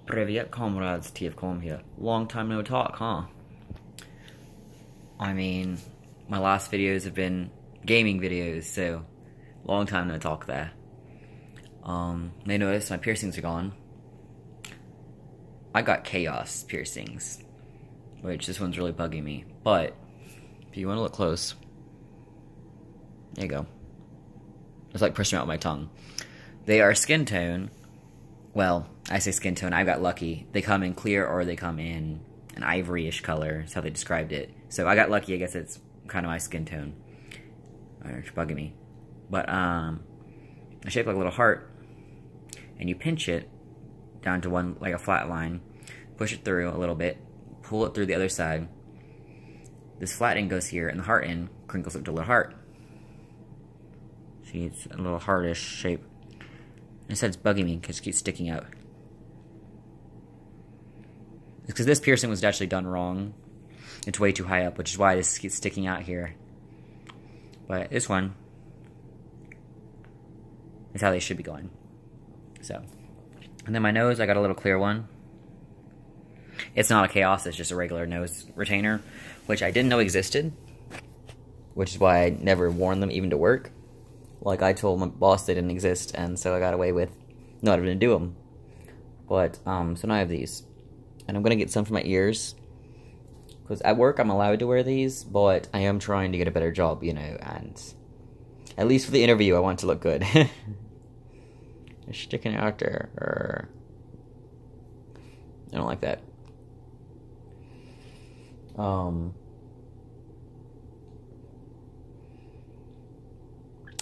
Привет, comrades, TFCom here. Long time no talk, huh? I mean, my last videos have been gaming videos, so long time no talk there. May notice my piercings are gone. I got chaos piercings, which this one's really bugging me, but if you want to look close, there you go. It's like pushing out my tongue. They are skin tone. Well, I say skin tone, I got lucky. They come in clear or they come in an ivory-ish color. That's how they described it. So I got lucky, I guess it's kind of my skin tone. It's bugging me. But, it's shaped like a little heart. And you pinch it down to one, like a flat line. Push it through a little bit. Pull it through the other side. This flat end goes here, and the heart end crinkles up to a little heart. See, it's a little heartish shape. It said it's bugging me because it keeps sticking out. It's because this piercing was actually done wrong. It's way too high up, which is why this keeps sticking out here. But this one is how they should be going. So, and then my nose, I got a little clear one. It's not a chaos, it's just a regular nose retainer, which I didn't know existed, which is why I never worn them even to work. Like, I told my boss they didn't exist, and so I got away with not having to do them. But, so now I have these. And I'm going to get some for my ears. Because at work, I'm allowed to wear these, but I am trying to get a better job, you know, and at least for the interview, I want to look good. They're sticking out there. I don't like that.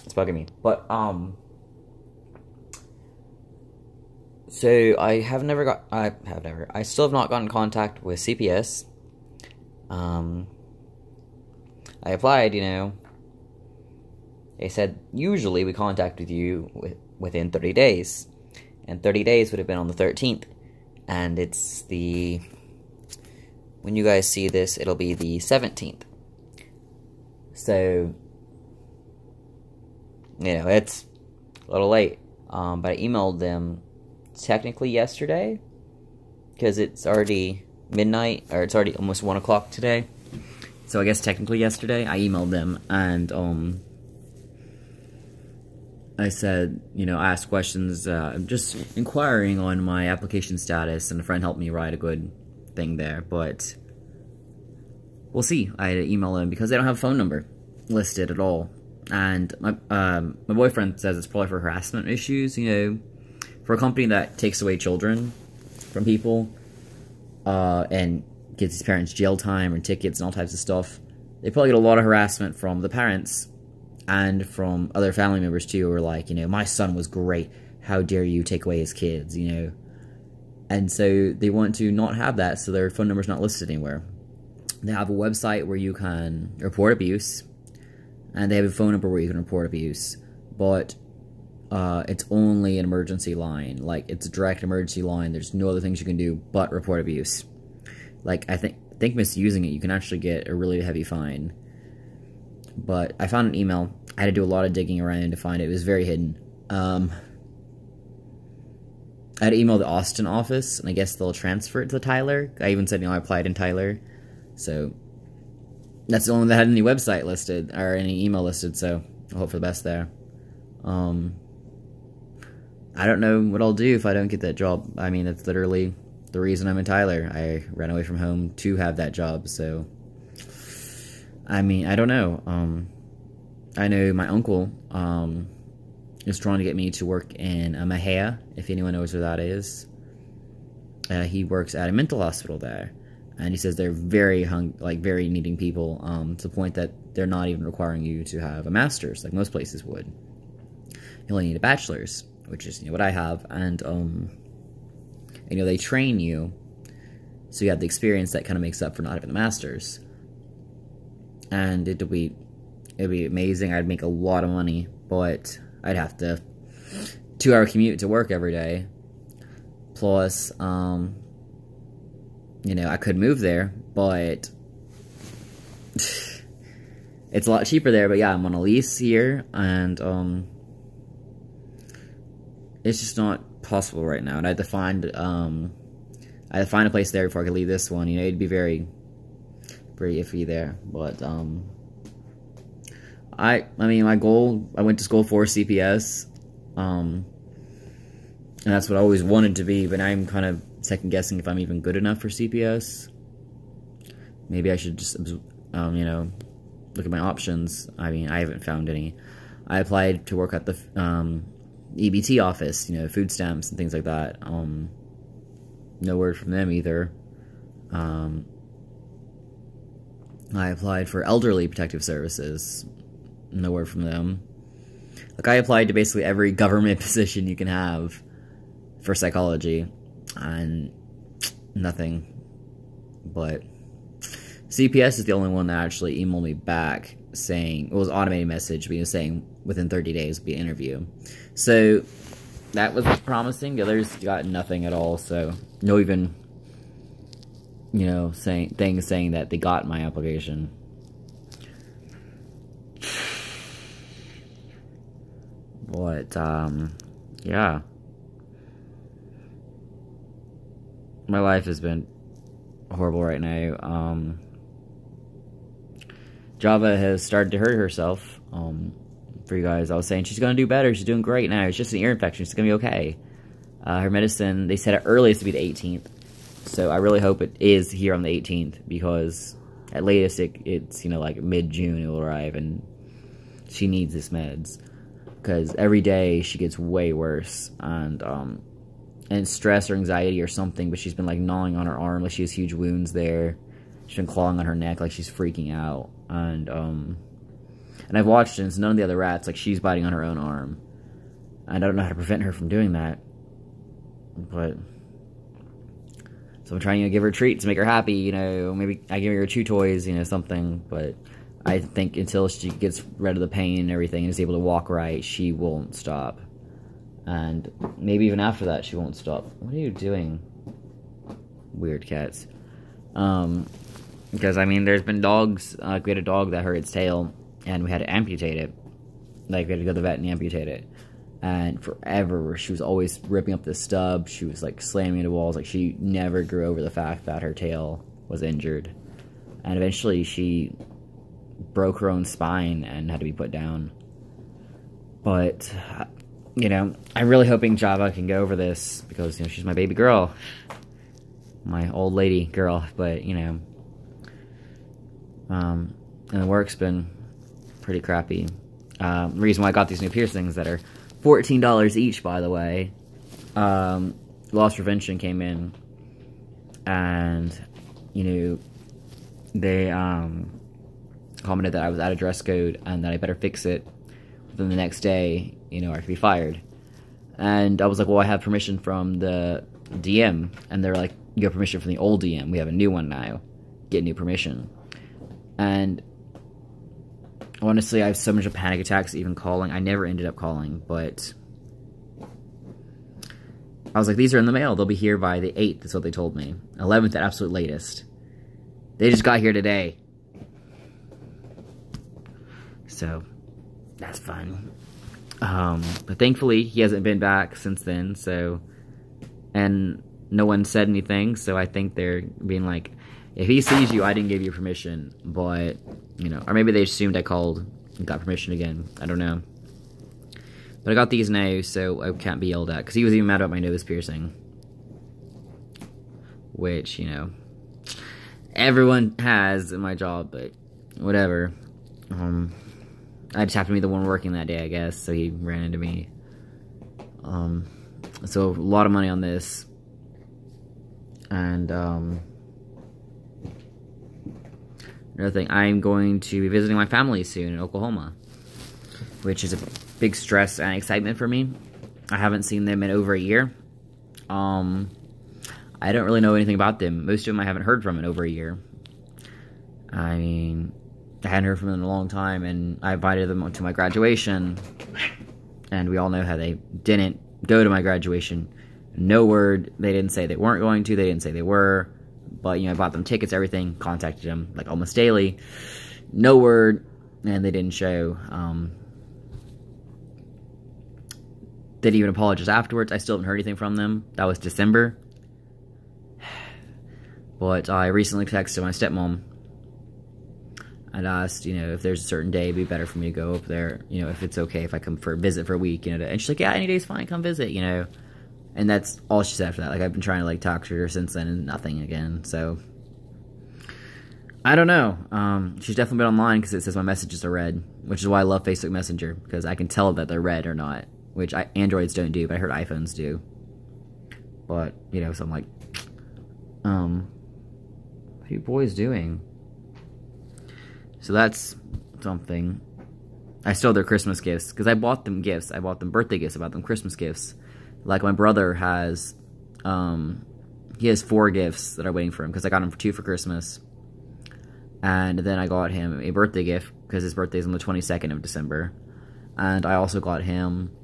It's bugging me. But, so I still have not gotten in contact with CPS. I applied, you know. They said, usually we contact with you within 30 days. And 30 days would have been on the 13th. And it's when you guys see this, it'll be the 17th. So, you know, it's a little late. But I emailed them technically yesterday, because it's already midnight, or it's already almost 1 o'clock today. So I guess technically yesterday, I emailed them, and, I said, you know, I asked questions, just inquiring on my application status, and a friend helped me write a good thing there, but we'll see. I had to email them because they don't have a phone number listed at all. And my boyfriend says it's probably for harassment issues, you know, for a company that takes away children from people, and gives these parents jail time and tickets and all types of stuff. They probably get a lot of harassment from the parents and from other family members too, who are like, you know, my son was great, how dare you take away his kids, you know. And so they want to not have that, so their phone number's not listed anywhere. They have a website where you can report abuse, and they have a phone number where you can report abuse, but it's only an emergency line. Like, it's a direct emergency line. There's no other things you can do but report abuse. Like, I think misusing it, you can actually get a really heavy fine. But I found an email. I had to do a lot of digging around to find it. It was very hidden. I had to email the Austin office, and I guess they'll transfer it to Tyler. I even said, you know, I applied in Tyler. So, that's the only one that had any website listed, or any email listed, so I'll hope for the best there. I don't know what I'll do if I don't get that job. I mean, that's literally the reason I'm in Tyler. I ran away from home to have that job, so I mean, I don't know. I know my uncle is trying to get me to work in Mahia, if anyone knows where that is. He works at a mental hospital there, and he says they're very very needing people, to the point that they're not even requiring you to have a master's like most places would. You only need a bachelor's, which is, you know, what I have, and you know, they train you so you have the experience that kind of makes up for not having the master's. And it'd be amazing. I'd make a lot of money, but I'd have to 2-hour commute to work every day. Plus, you know, I could move there, but it's a lot cheaper there. But yeah, I'm on a lease here, and it's just not possible right now. And I had to find I had to find a place there before I could leave this one. You know, it'd be very iffy there. But I mean, my goal, I went to school for CPS, and that's what I always wanted to be, but I'm kind of second guessing if I'm even good enough for CPS. Maybe I should just, you know, look at my options. I mean, I haven't found any. I applied to work at the EBT office, you know, food stamps and things like that. No word from them either. I applied for elderly protective services. No word from them. Like, I applied to basically every government position you can have for psychology, and nothing. But CPS is the only one that actually emailed me back saying, it was an automated message, but he was saying within 30 days would be an interview. So that was promising. The others got nothing at all, so no even, you know, saying that they got my application. But yeah, my life has been horrible right now. Java has started to hurt herself. For you guys, I was saying she's gonna do better. She's doing great now. It's just an ear infection. She's gonna be okay. Her medicine, they said at earliest to be the 18th. So I really hope it is here on the 18th, because at latest it's, you know, like mid-June it will arrive, and she needs this meds. Because every day she gets way worse, and stress or anxiety or something, but she's been like gnawing on her arm, like she has huge wounds there. She's been clawing on her neck, like she's freaking out, and I've watched it, and it's none of the other rats, like she's biting on her own arm, and I don't know how to prevent her from doing that, but, so I'm trying to give her a treat to make her happy, you know, maybe I give her chew toys, you know, something, but I think until she gets rid of the pain and everything and is able to walk right, she won't stop. And maybe even after that, she won't stop. What are you doing? Weird cats. Because, I mean, there's been dogs, we had a dog that hurt its tail, and we had to amputate it. Like, we had to go to the vet and amputate it. And forever, she was always ripping up the stub. She was, like, slamming into walls. Like, she never grew over the fact that her tail was injured. And eventually, she broke her own spine and had to be put down. But, you know, I'm really hoping Java can go over this, because, you know, she's my baby girl. My old lady girl, but, you know, and the work's been pretty crappy. The reason why I got these new piercings that are $14 each, by the way, Loss Prevention came in, and, you know, they, commented that I was out of dress code and that I better fix it within the next day, you know, or I could be fired. And I was like, well, I have permission from the DM, and they're like, you have permission from the old DM, we have a new one now, get new permission. And honestly, I have so much of panic attacks even calling. I never ended up calling, but I was like, these are in the mail, they'll be here by the 8th, that's what they told me. 11th at absolute latest. They just got here today. So, that's fun. But thankfully, he hasn't been back since then, so, and no one said anything, so I think they're being like, if he sees you, I didn't give you permission, but, you know, or maybe they assumed I called and got permission again, I don't know. But I got these now, so I can't be yelled at, because he was even mad about my nose piercing. Which, you know, everyone has in my job, but whatever. I just happened to be the one working that day, I guess, so he ran into me. So a lot of money on this. And, another thing, I'm going to be visiting my family soon in Oklahoma, which is a big stress and excitement for me. I haven't seen them in over a year. I don't really know anything about them. Most of them I haven't heard from in over a year. I mean, I hadn't heard from them in a long time, and I invited them to my graduation, and we all know how they didn't go to my graduation. No word. They didn't say they weren't going to. They didn't say they were. But, you know, I bought them tickets, everything, contacted them, like, almost daily. No word, and they didn't show. Didn't even apologize afterwards. I still haven't heard anything from them. That was December. But I recently texted my stepmom and asked, if there's a certain day it'd be better for me to go up there, if it's okay if I come for a visit for a week, and she's like, yeah, any day's fine, come visit, and that's all she said after that. Like, I've been trying to, like, talk to her since then, and nothing again, so, I don't know. She's definitely been online, because it says my messages are read, which is why I love Facebook Messenger, because I can tell that they're read or not, which Androids don't do, but I heard iPhones do. But, so I'm like, what are you boys doing? So that's something. I stole their Christmas gifts, because I bought them gifts. I bought them birthday gifts. I bought them Christmas gifts. Like, my brother has, he has 4 gifts that are waiting for him, because I got him 2 for Christmas. And then I got him a birthday gift, because his birthday is on the 22nd of December. And I also got him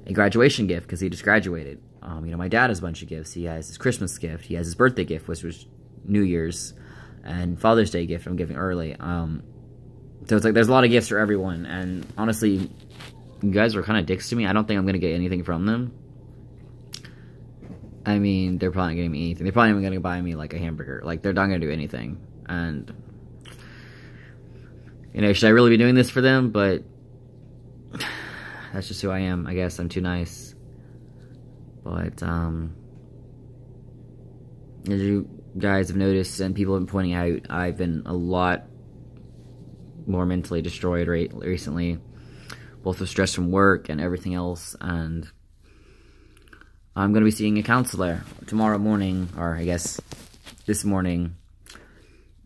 a graduation gift, because he just graduated. My dad has a bunch of gifts. He has his Christmas gift. He has his birthday gift, which was New Year's. And Father's Day gift I'm giving early. So it's like there's a lot of gifts for everyone. And honestly, you guys were kind of dicks to me. I don't think I'm going to get anything from them. I mean, they're probably not getting me anything. They're probably even going to buy me, like, a hamburger. Like, they're not going to do anything. And, should I really be doing this for them? But that's just who I am. I guess I'm too nice. But, as you guys have noticed and people have been pointing out, I've been a lot more mentally destroyed recently, both with stress from work and everything else, and I'm going to be seeing a counselor tomorrow morning, or I guess this morning,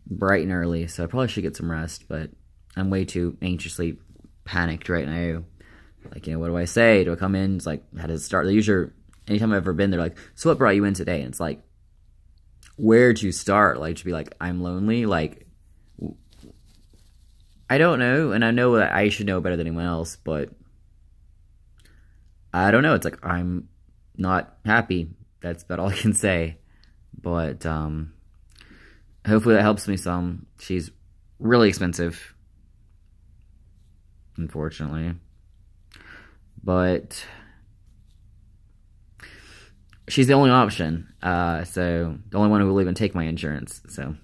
bright and early, so I probably should get some rest, but I'm way too anxiously panicked right now. Like, what do I say? Do I come in? It's like, how does it start? They usually, anytime I've ever been, they're like, so what brought you in today? And it's like, where to start? Like, to be like, I'm lonely? Like, I don't know, and I know that I should know better than anyone else, but I don't know. It's like, I'm not happy. That's about all I can say. But, hopefully that helps me some. She's really expensive, unfortunately. But she's the only option. So the only one who will even take my insurance. So,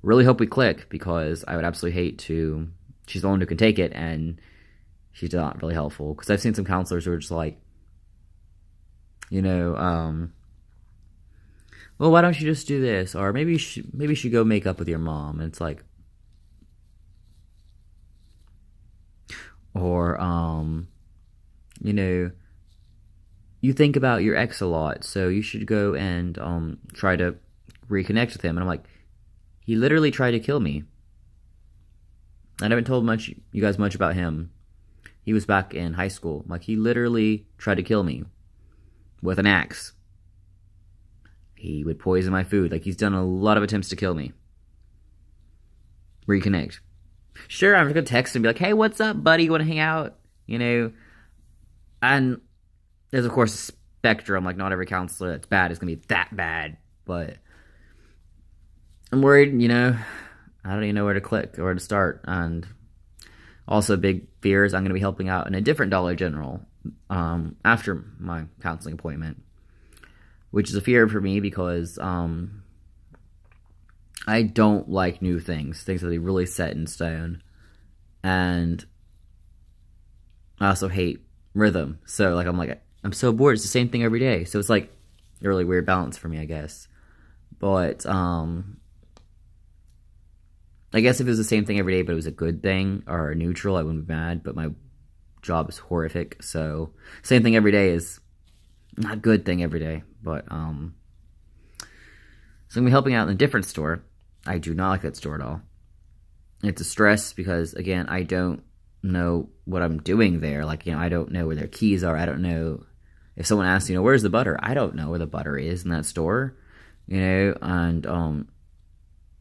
really hope we click, because I would absolutely hate to. She's the one who can take it, and she's not really helpful. Because I've seen some counselors who are just like, well, why don't you just do this? Or maybe you should go make up with your mom. And it's like, or, you think about your ex a lot, so you should go and, try to reconnect with him. And I'm like, he literally tried to kill me. I haven't told you guys much about him. He was back in high school. Like, he literally tried to kill me with an axe. He would poison my food. Like, he's done a lot of attempts to kill me. Reconnect. Sure, I'm just gonna text and be like, hey, what's up, buddy? You wanna hang out? And there's, of course, a spectrum. Like, not every counselor that's bad is gonna be that bad. But I'm worried, I don't even know where to click or where to start. And also, big fear is I'm going to be helping out in a different Dollar General after my counseling appointment, which is a fear for me because I don't like new things that are really set in stone. And I also hate rhythm. So, like, I'm so bored. It's the same thing every day. So it's like a really weird balance for me, I guess. But I guess if it was the same thing every day, but it was a good thing or neutral, I wouldn't be mad. But my job is horrific, so same thing every day is not a good thing every day. But so I'm gonna be helping out in a different store. I do not like that store at all. It's a stress because, again, I don't know what I'm doing there. Like, I don't know where their keys are. I don't know if someone asks, where's the butter? I don't know where the butter is in that store. And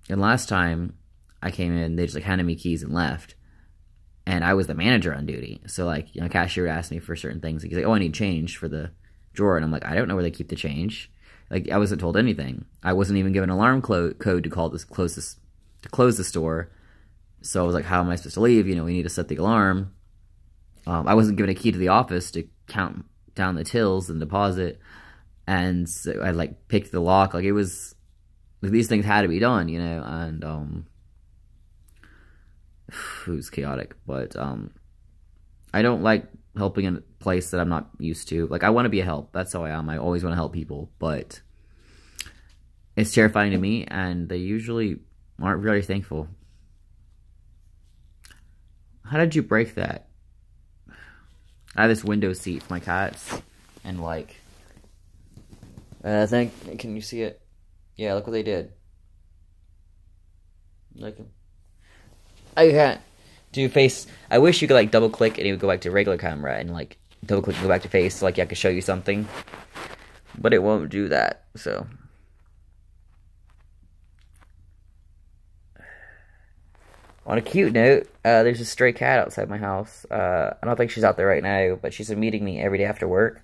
last time I came in, they just handed me keys and left. And I was the manager on duty. So, cashier would ask me for certain things. He's like, oh, I need change for the drawer. And I'm like, I don't know where they keep the change. I wasn't told anything. I wasn't even given an alarm code to close the store. So I was like, how am I supposed to leave? We need to set the alarm. I wasn't given a key to the office to count down the tills and deposit. And so I like picked the lock. Like, it was, like, these things had to be done, you know, and it was chaotic. But I don't like helping in a place that I'm not used to. Like, I want to be a help. That's how I am. I always want to help people, but it's terrifying to me, and they usually aren't very thankful. How did you break that? I have this window seat for my cats, and like, I think, can you see it? Yeah, look what they did. Like, I can't do face. I wish you could like double click and it would go back to regular camera, and like double click and go back to face, so like I could show you something, but it won't do that. So on a cute note, there's a stray cat outside my house. I don't think she's out there right now, but she's been meeting me every day after work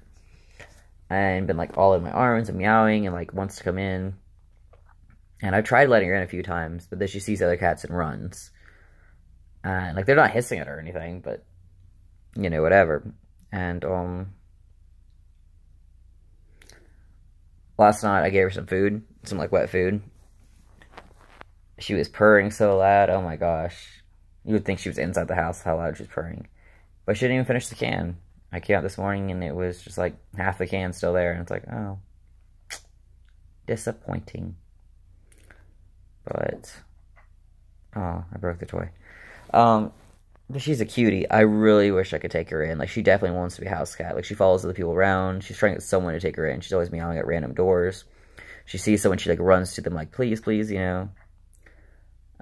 and been like all in my arms and meowing and like wants to come in. And I've tried letting her in a few times, but then she sees other cats and runs. And like, they're not hissing at her or anything, but you know, whatever. And last night I gave her some food, some like wet food. She was purring so loud. Oh my gosh. You would think she was inside the house, how loud she was purring. But she didn't even finish the can. I came out this morning and it was just like half the can still there. And it's like, oh, disappointing. But, oh, I broke the toy. But she's a cutie. I really wish I could take her in. Like, she definitely wants to be a house cat. Like, she follows other people around. She's trying to get someone to take her in. She's always meowing at random doors. She sees someone, she like runs to them like, please, please, you know.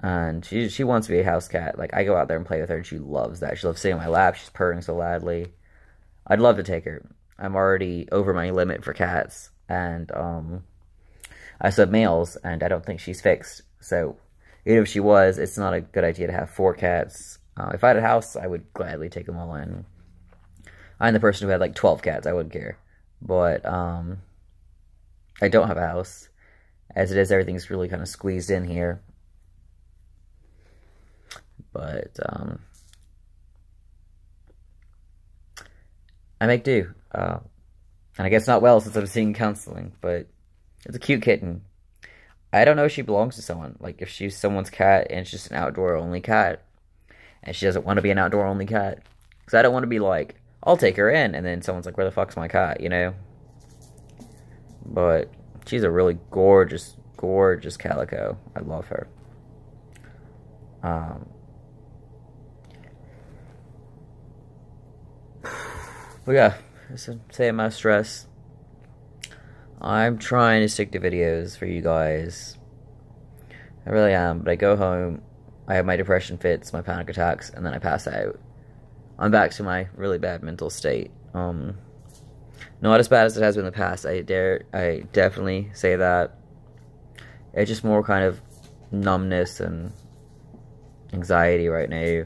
And she wants to be a house cat. Like, I go out there and play with her, and she loves that. She loves sitting on my lap. She's purring so loudly. I'd love to take her. I'm already over my limit for cats. And, I still have males, and I don't think she's fixed. So, even if she was, it's not a good idea to have 4 cats. If I had a house, I would gladly take them all in. I'm the person who had like 12 cats. I wouldn't care. But, I don't have a house. As it is, everything's really kind of squeezed in here. But, I make do. And I guess not well since I'm seeing counseling, but it's a cute kitten. I don't know if she belongs to someone. Like, if she's someone's cat and it's just an outdoor-only cat, and she doesn't want to be an outdoor-only cat. Because I don't want to be like, I'll take her in, and then someone's like, where the fuck's my cat, you know? But she's a really gorgeous, gorgeous calico. I love her. But yeah, say my stress. I'm trying to stick to videos for you guys. I really am, but I go home, I have my depression fits, my panic attacks, and then I pass out. I'm back to my really bad mental state. Not as bad as it has been in the past. I definitely say that. It's just more kind of numbness and anxiety right now.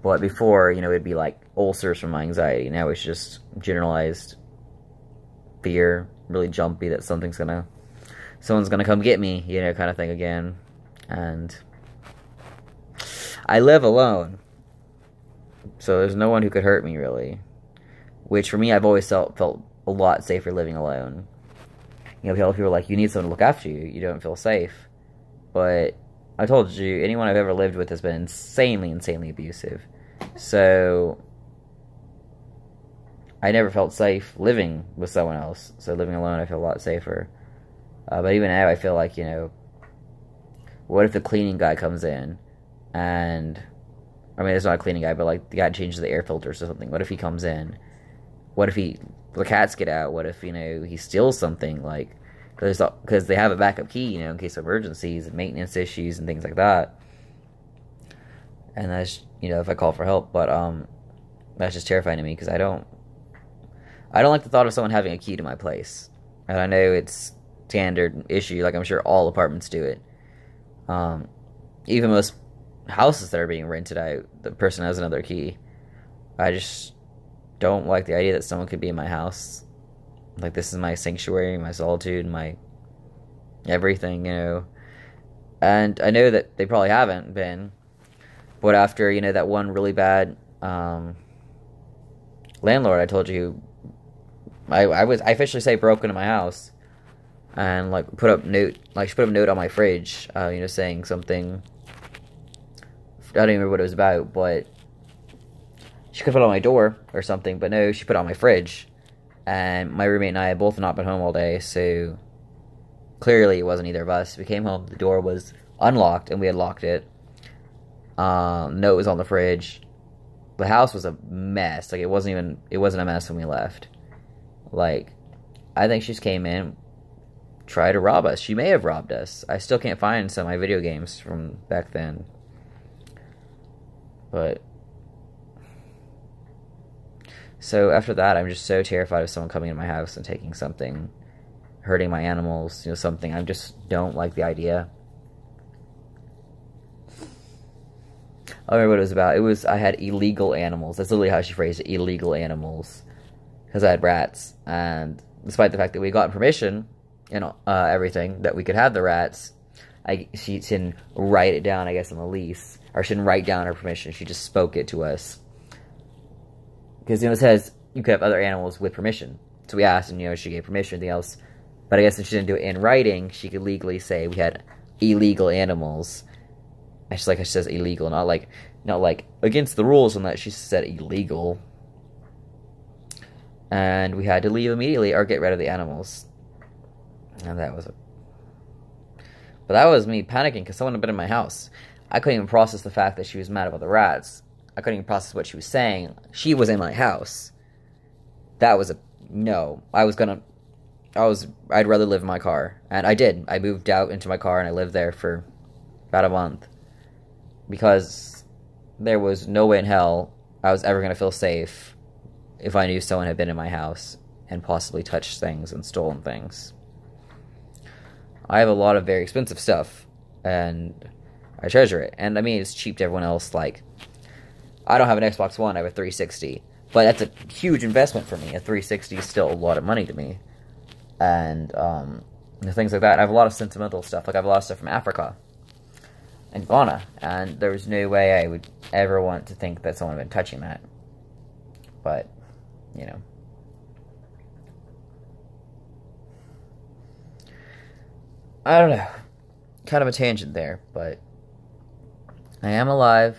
But before, you know, it'd be like ulcers from my anxiety. Now it's just generalized fear, really jumpy that someone's gonna come get me, you know, kind of thing again. And I live alone, so there's no one who could hurt me, really. Which, for me, I've always felt a lot safer living alone. You know, people are like, you need someone to look after you. You don't feel safe. But I told you, anyone I've ever lived with has been insanely, insanely abusive. So I never felt safe living with someone else. So living alone, I feel a lot safer. But even now, I feel like, you know, what if the cleaning guy comes in and, I mean, it's not a cleaning guy, but like the guy changes the air filters or something. What if he comes in? What if the cats get out? What if, you know, he steals something? Like, because they have a backup key, you know, in case of emergencies and maintenance issues and things like that. And that's, you know, if I call for help. But that's just terrifying to me because I don't like the thought of someone having a key to my place. And I know it's standard issue, like I'm sure all apartments do it. Even most houses that are being rented out, the person has another key. I just don't like the idea that someone could be in my house. Like, this is my sanctuary, my solitude, my everything, you know. And I know that they probably haven't been. But after, you know, that one really bad landlord I told you who I officially say broke into my house, and like she put up a note on my fridge, saying something. I don't even remember what it was about, but she could put it on my door or something. But no, she put it on my fridge, and my roommate and I had both not been home all day, so clearly it wasn't either of us. We came home, the door was unlocked, and we had locked it. Note was on the fridge. The house was a mess. Like, it wasn't a mess when we left. Like, I think she just came in, tried to rob us. She may have robbed us. I still can't find some of my video games from back then. But, so after that, I'm just so terrified of someone coming in my house and taking something, hurting my animals, something. I just don't like the idea. I remember what it was about. I had illegal animals. That's literally how she phrased it, illegal animals. Because I had rats, and despite the fact that we got permission and everything, that we could have the rats, she didn't write it down, I guess, on the lease. Or she didn't write down her permission, she just spoke it to us. Because, it says you could have other animals with permission. So we asked, and, she gave permission, anything else. But I guess if she didn't do it in writing, she could legally say we had illegal animals. Just like it says illegal, not like against the rules on that. She said illegal. And we had to leave immediately or get rid of the animals. And that was it. But that was me panicking because someone had been in my house. I couldn't even process the fact that she was mad about the rats. I couldn't even process what she was saying. She was in my house. That was a no. I'd rather live in my car. And I did. I moved out into my car and I lived there for about a month. Because there was no way in hell I was ever going to feel safe if I knew someone had been in my house and possibly touched things and stolen things. I have a lot of very expensive stuff, and I treasure it. And I mean, it's cheap to everyone else. Like, I don't have an Xbox One, I have a 360. But that's a huge investment for me. A 360 is still a lot of money to me. And things like that. I have a lot of sentimental stuff. Like, I have a lot of stuff from Africa and Ghana, and there was no way I would ever want to think that someone had been touching that. But, I don't know. Kind of a tangent there, but I am alive.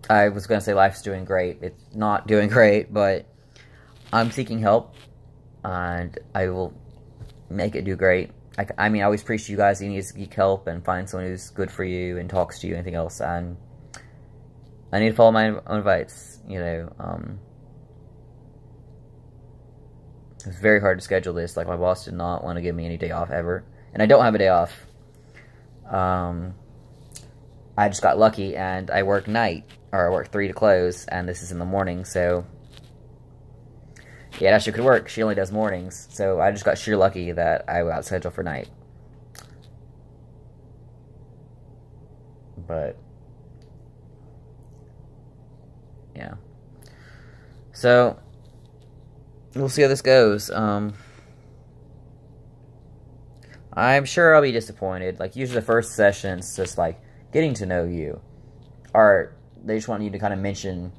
I was going to say life's doing great. It's not doing great, but I'm seeking help, and I will make it do great. I always preach to you guys, you need to seek help and find someone who's good for you and talks to you, anything else, and I need to follow my own advice, It's very hard to schedule this. Like, my boss did not want to give me any day off ever, and I don't have a day off. I just got lucky, and I work night, or I work 3 to close, and this is in the morning, so yeah, it actually could work. She only does mornings, so I just got sheer lucky that I got scheduled for night. But yeah, so we'll see how this goes. I'm sure I'll be disappointed. Like, usually the first session's just like getting to know you, or they just want you to kind of mention,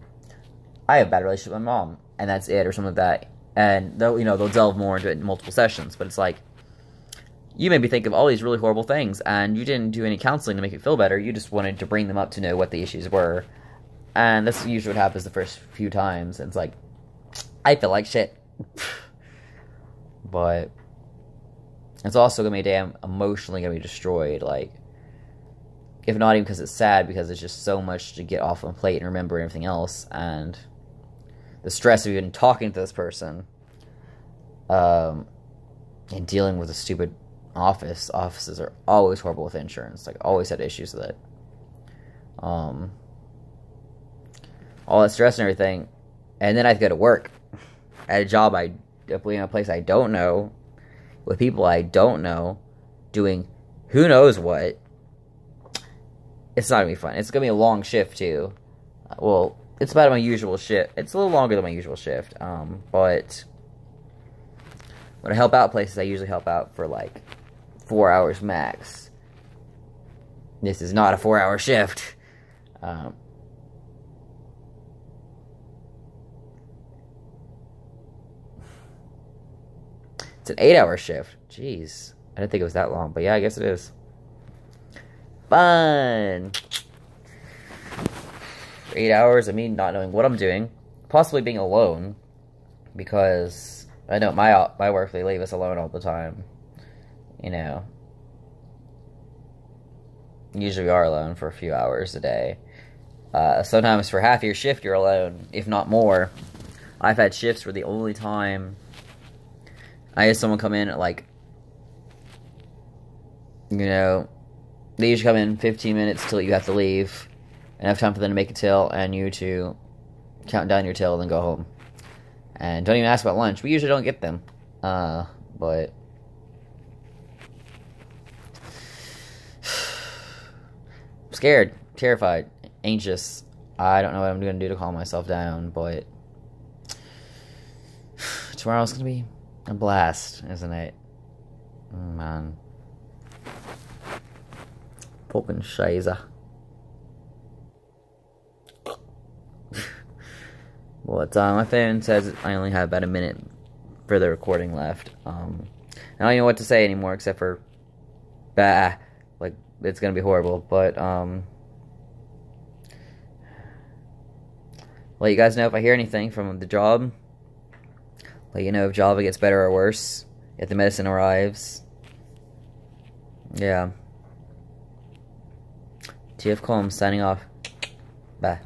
I have a bad relationship with my mom, and that's it, or something like that. And they'll delve more into it in multiple sessions. But it's like, you made me think of all these really horrible things, and you didn't do any counseling to make it feel better. You just wanted to bring them up to know what the issues were. And that's usually what happens the first few times. And it's like, I feel like shit. But it's also going to be damn emotionally going to be destroyed. Like, if not even because it's sad, because it's just so much to get off on a plate and remember and everything else. And the stress of even talking to this person, and dealing with a stupid office. Offices are always horrible with insurance. Like, always had issues with it. All that stress and everything, and then I have to go to work at a job in a place I don't know, with people I don't know, doing who knows what. It's not gonna be fun. It's gonna be a long shift too. Well, it's about my usual shift. It's a little longer than my usual shift. But when I help out places, I usually help out for like 4 hours max. This is not a 4-hour shift. It's an 8-hour shift. Jeez. I didn't think it was that long, but yeah, I guess it is. Fun! For 8 hours of me not knowing what I'm doing. Possibly being alone. Because I know my work, they leave us alone all the time. You know. Usually we are alone for a few hours a day. Sometimes for half your shift you're alone, if not more. I've had shifts where the only time I had someone come in at like, you know, they usually come in 15 minutes till you have to leave. Enough time for them to make a till and you to count down your till and then go home. And don't even ask about lunch. We usually don't get them. But I'm scared, terrified, anxious. I don't know what I'm going to do to calm myself down, but tomorrow's going to be a blast, isn't it? Oh, man. Fucking Scheiße. But my phone says I only have about a minute for the recording left. I don't even know what to say anymore except for bah. Like, it's gonna be horrible. But let you guys know if I hear anything from the job. Let you know if Java gets better or worse. If the medicine arrives. Yeah. TF Calm signing off. Bye.